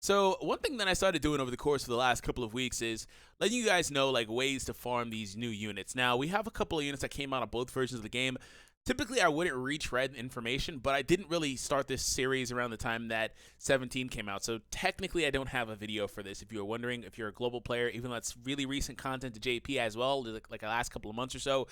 So one thing that I started doing over the course of the last couple of weeks is letting you guys know like ways to farm these new units. Now we have a couple of units that came out on both versions of the game. Typically I wouldn't retread information, but I didn't really start this series around the time that 17 came out. So technically I don't have a video for this. If you were wondering, if you're a global player, even though that's really recent content to JP as well, like the last couple of months or so,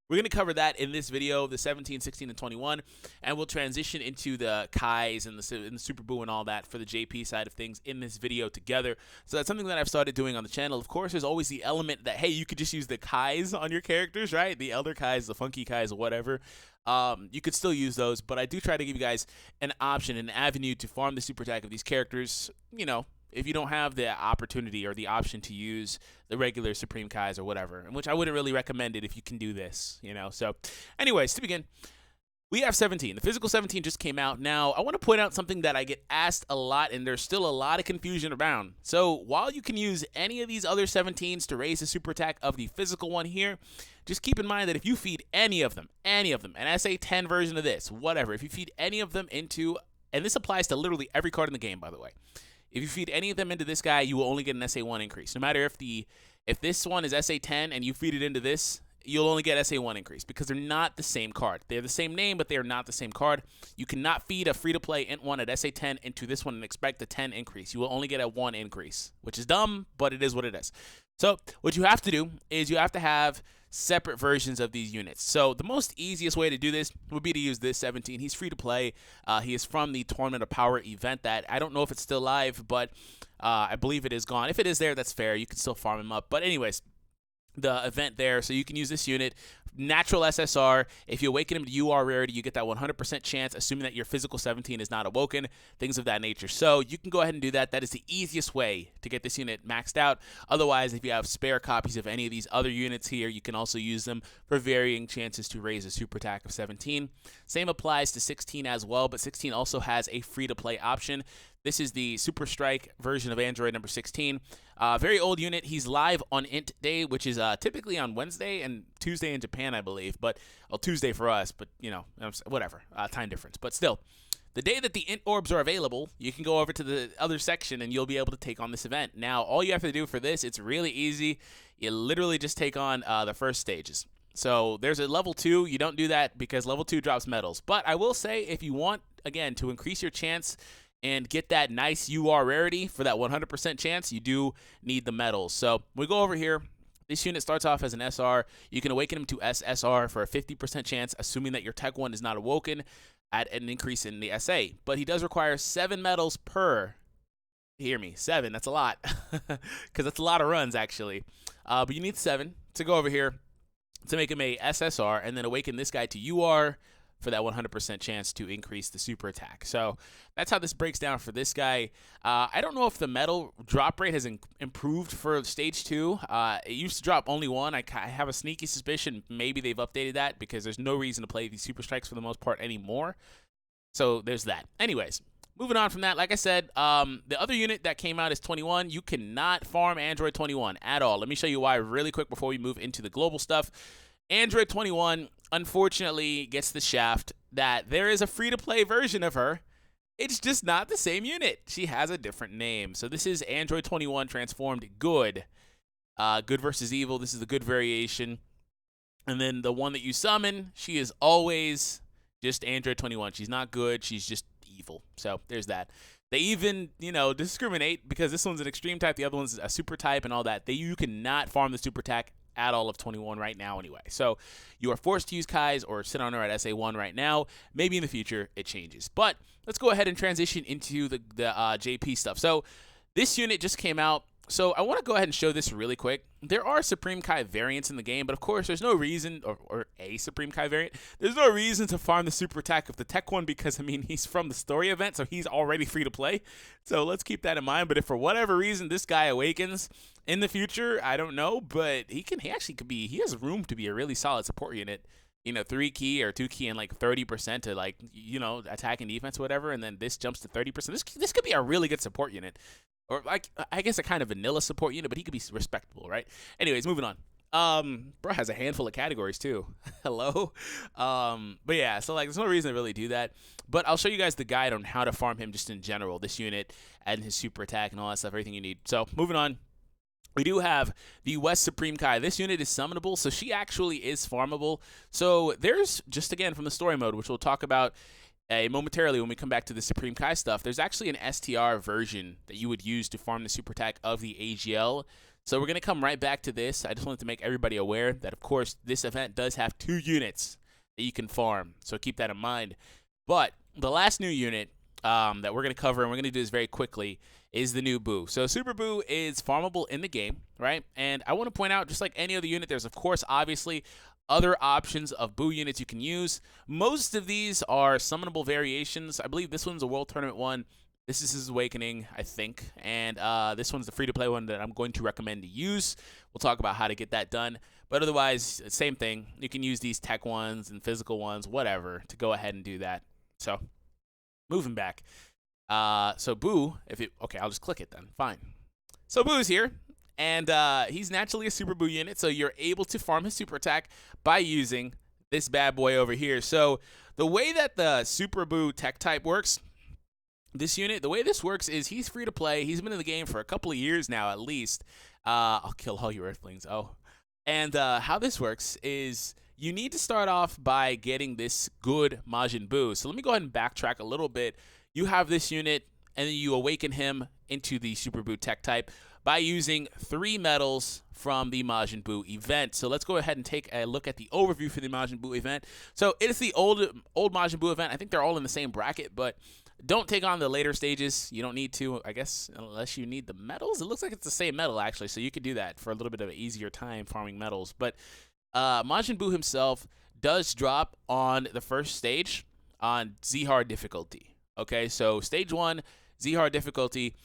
we're going to cover that in this video, the 17, 16, and 21, and we'll transition into the Kais and the Super BUU and all that for the JP side of things in this video together. So that's something that I've started doing on the channel. Of course, there's always the element that, hey, you could just use the Kais on your characters, right? The Elder Kais, the Funky Kais, whatever. You could still use those, but I do try to give you guys an option, an avenue to farm the super attack of these characters, you know, if you don't have the opportunity or the option to use the regular Supreme Kais or whatever, which I wouldn't really recommend it if you can do this, you know. So anyways, to begin, we have 17. The physical 17 just came out. Now, I want to point out something that I get asked a lot, and there's still a lot of confusion around. So while you can use any of these other 17s to raise the super attack of the physical one here, just keep in mind that if you feed any of them, an SA10 version of this, whatever, if you feed any of them into, and this applies to literally every card in the game, by the way, if you feed any of them into this guy, you will only get an SA1 increase. No matter if this one is SA10 and you feed it into this, you'll only get SA1 increase because they're not the same card. They're the same name, but they are not the same card. You cannot feed a free-to-play int 1 at SA10 into this one and expect a 10 increase. You will only get a 1 increase, which is dumb, but it is what it is. So what you have to do is you have to have separate versions of these units. So the most easiest way to do this would be to use this 17. He's free to play. He is from the Tournament of Power event that I don't know if it's still live, but I believe it is gone. If it is there, that's fair. You can still farm him up. But anyways, the event there, so you can use this unit. Natural SSR, if you awaken him to UR rarity, you get that 100% chance, assuming that your physical 17 is not awoken, things of that nature. So you can go ahead and do that. That is the easiest way to get this unit maxed out. Otherwise, if you have spare copies of any of these other units here, you can also use them for varying chances to raise a super attack of 17. Same applies to 16 as well, but 16 also has a free-to-play option. This is the Super Strike version of Android number 16. Very old unit. He's live on Int Day, which is typically on Wednesday and Tuesday in Japan, I believe. But well, Tuesday for us, but you know, whatever, time difference. But still, the day that the Int Orbs are available, you can go over to the other section and you'll be able to take on this event. Now, all you have to do for this, it's really easy. You literally just take on the first stages. So there's a level 2. You don't do that because level 2 drops medals. But I will say, if you want, again, to increase your chance and get that nice UR rarity for that 100% chance, you do need the medals. So we go over here. This unit starts off as an SR. You can awaken him to SSR for a 50% chance, assuming that your Tech 1 is not awoken at an increase in the SA. But he does require 7 medals per. Hear me, 7. That's a lot, because that's a lot of runs actually. But you need 7 to go over here to make him a SSR, and then awaken this guy to UR for that 100% chance to increase the super attack. So that's how this breaks down for this guy. I don't know if the medal drop rate has improved for stage 2. It used to drop only 1. I have a sneaky suspicion maybe they've updated that because there's no reason to play these super strikes for the most part anymore. So there's that. Anyways, moving on from that, like I said, the other unit that came out is 21. You cannot farm Android 21 at all. Let me show you why really quick before we move into the global stuff. Android 21, unfortunately, gets the shaft that there is a free-to-play version of her. It's just not the same unit. She has a different name. So this is Android 21 transformed good. Good versus evil. This is the good variation. And then the one that you summon, she is always just Android 21. She's not good. She's just evil. So there's that. They even, you know, discriminate because this one's an extreme type. The other one's a super type and all that. You cannot farm the super attack at all of 21 right now anyway. So you are forced to use Kais or sit on her at SA1 right now. Maybe in the future it changes. But let's go ahead and transition into the JP stuff. So this unit just came out. So I want to go ahead and show this really quick. There are Supreme Kai variants in the game, but of course there's no reason, or a Supreme Kai variant, there's no reason to farm the super attack of the Tech 1 because, I mean, he's from the story event, so he's already free to play. So let's keep that in mind. But if for whatever reason this guy awakens in the future, I don't know, but he has room to be a really solid support unit. You know, 3 key or 2 key and like 30% to, like, you know, attack and defense, whatever, and then this jumps to 30%. This could be a really good support unit. Or, like, I guess a kind of vanilla support unit, but he could be respectable, right? Anyways, moving on. Bro has a handful of categories too. Hello. But yeah, so like there's no reason to really do that. But I'll show you guys the guide on how to farm him just in general, this unit and his super attack and all that stuff, everything you need. So moving on. We do have the West Supreme Kai. This unit is summonable, so she actually is farmable. So there's, just again from the story mode, which we'll talk about momentarily when we come back to the Supreme Kai stuff, there's actually an STR version that you would use to farm the super attack of the AGL. So we're going to come right back to this. I just wanted to make everybody aware that, of course, this event does have 2 units that you can farm. So keep that in mind. But the last new unit that we're going to cover, and we're going to do this very quickly, is the new BUU. So Super BUU is farmable in the game, right? And I want to point out, just like any other unit, there's, of course, obviously, other options of BUU units you can use. Most of these are summonable variations. I believe this one's a World Tournament one. This is his Awakening, I think. And this one's the free-to-play one that I'm going to recommend to use. We'll talk about how to get that done. But otherwise, same thing. You can use these tech ones and physical ones, whatever, to go ahead and do that. So, moving back. So BUU, okay, I'll just click it then. Fine. So BUU's here, and he's naturally a Super BUU unit, so you're able to farm his super attack by using this bad boy over here. So the way that the Super BUU tech type works, this unit, the way this works is he's free to play. He's been in the game for a couple of years now, at least. I'll kill all your Earthlings. Oh. And how this works is you need to start off by getting this good Majin Buu. So let me go ahead and backtrack a little bit. You have this unit, and then you awaken him into the Super BUU tech type by using 3 medals from the Majin Buu event. So let's go ahead and take a look at the overview for the Majin Buu event. So it is the old Majin Buu event. I think they're all in the same bracket, but don't take on the later stages. You don't need to, I guess, unless you need the medals. It looks like it's the same medal, actually, so you could do that for a little bit of an easier time farming medals. But Majin Buu himself does drop on the first stage on Z-Hard difficulty. Okay, so stage 1, Z-Hard difficulty,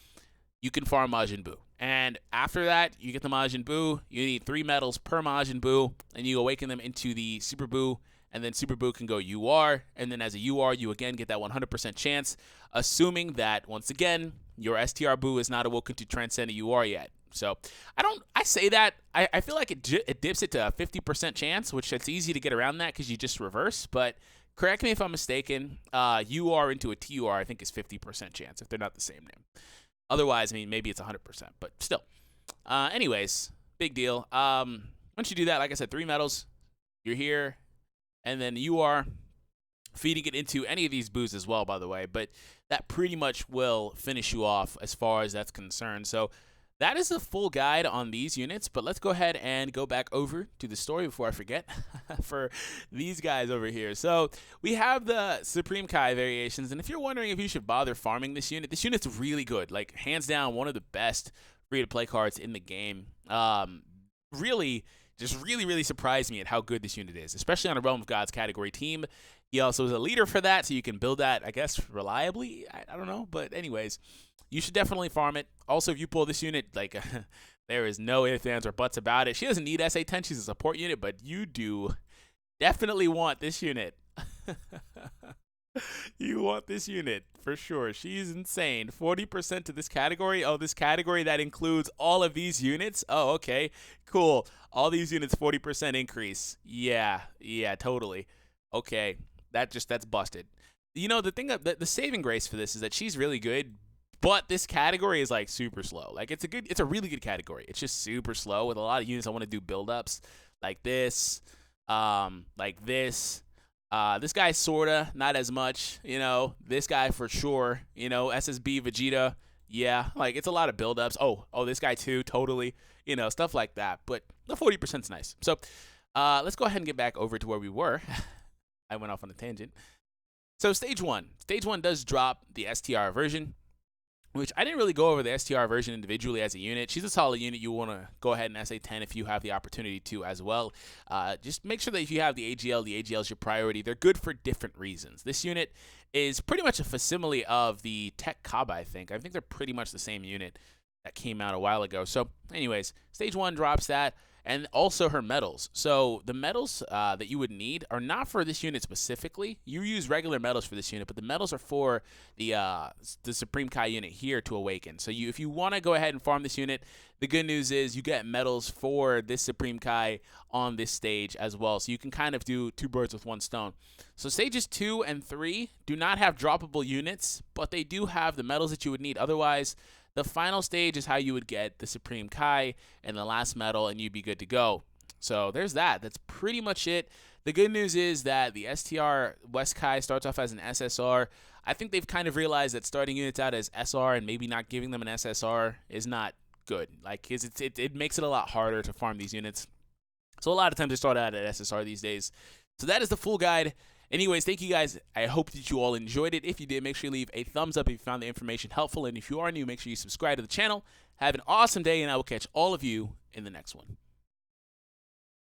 you can farm Majin Buu. And after that, you get the Majin Buu. You need 3 medals per Majin Buu, and you awaken them into the Super BUU, and then Super BUU can go UR, and then as a UR, you again get that 100% chance, assuming that, once again, your STR BUU is not awoken to transcend a UR yet. So I say that, I feel like it dips it to a 50% chance, which it's easy to get around that because you just reverse, but correct me if I'm mistaken, UR into a TUR I think is 50% chance if they're not the same name. Otherwise, I mean, maybe it's 100%, but still. Anyways, big deal. Once you do that, like I said, 3 medals, you're here, and then you are feeding it into any of these BUUs as well, by the way, but that pretty much will finish you off as far as that's concerned. So that is a full guide on these units, but let's go ahead and go back over to the story before I forget for these guys over here. So we have the Supreme Kai variations, and if you're wondering if you should bother farming this unit's really good. Like, hands down, one of the best free-to-play cards in the game. Really surprised me at how good this unit is, especially on a Realm of Gods category team. He also is a leader for that, so you can build that, I guess, reliably. I don't know, but anyways, you should definitely farm it. Also, if you pull this unit, like, there is no ifs, ands, or buts about it. She doesn't need SA10. She's a support unit, but you do definitely want this unit. You want this unit, for sure. She's insane. 40% to this category. Oh, this category that includes all of these units? Oh, okay. Cool. All these units, 40% increase. Yeah, totally. Okay, that's busted. You know, the thing that the saving grace for this is that she's really good, but this category is like super slow. Like, it's a really good category. It's just super slow with a lot of units I want to do build-ups like this, like this. This guy sorta, not as much, you know. This guy for sure, you know. SSB Vegeta, yeah, like, it's a lot of build-ups. Oh, this guy too, totally, you know, stuff like that. But the 40%'s nice. So let's go ahead and get back over to where we were. I went off on a tangent. So stage 1 does drop the STR version, which I didn't really go over the STR version individually as a unit. She's a solid unit. You want to go ahead and SA10 if you have the opportunity to as well. Just make sure that if you have the AGL is your priority. They're good for different reasons. This unit is pretty much a facsimile of the Tech Kaba, I think. They're pretty much the same unit that came out a while ago. So anyways, stage 1 drops that. and also her medals. So the medals that you would need are not for this unit specifically. You use regular medals for this unit, but the medals are for the Supreme Kai unit here to awaken. So if you want to go ahead and farm this unit, the good news is you get medals for this Supreme Kai on this stage as well. So you can kind of do two birds with one stone. So stages 2 and 3 do not have droppable units, but they do have the medals that you would need. Otherwise, the final stage is how you would get the Supreme Kai and the last medal, and you'd be good to go. So there's that. That's pretty much it. The good news is that the STR West Kai starts off as an SSR. I think they've kind of realized that starting units out as SR and maybe not giving them an SSR is not good. Like, it makes it a lot harder to farm these units. So a lot of times they start out at SSR these days. So that is the full guide. Anyways, thank you guys. I hope that you all enjoyed it. If you did, make sure you leave a thumbs up if you found the information helpful. And if you are new, make sure you subscribe to the channel. Have an awesome day, and I will catch all of you in the next one.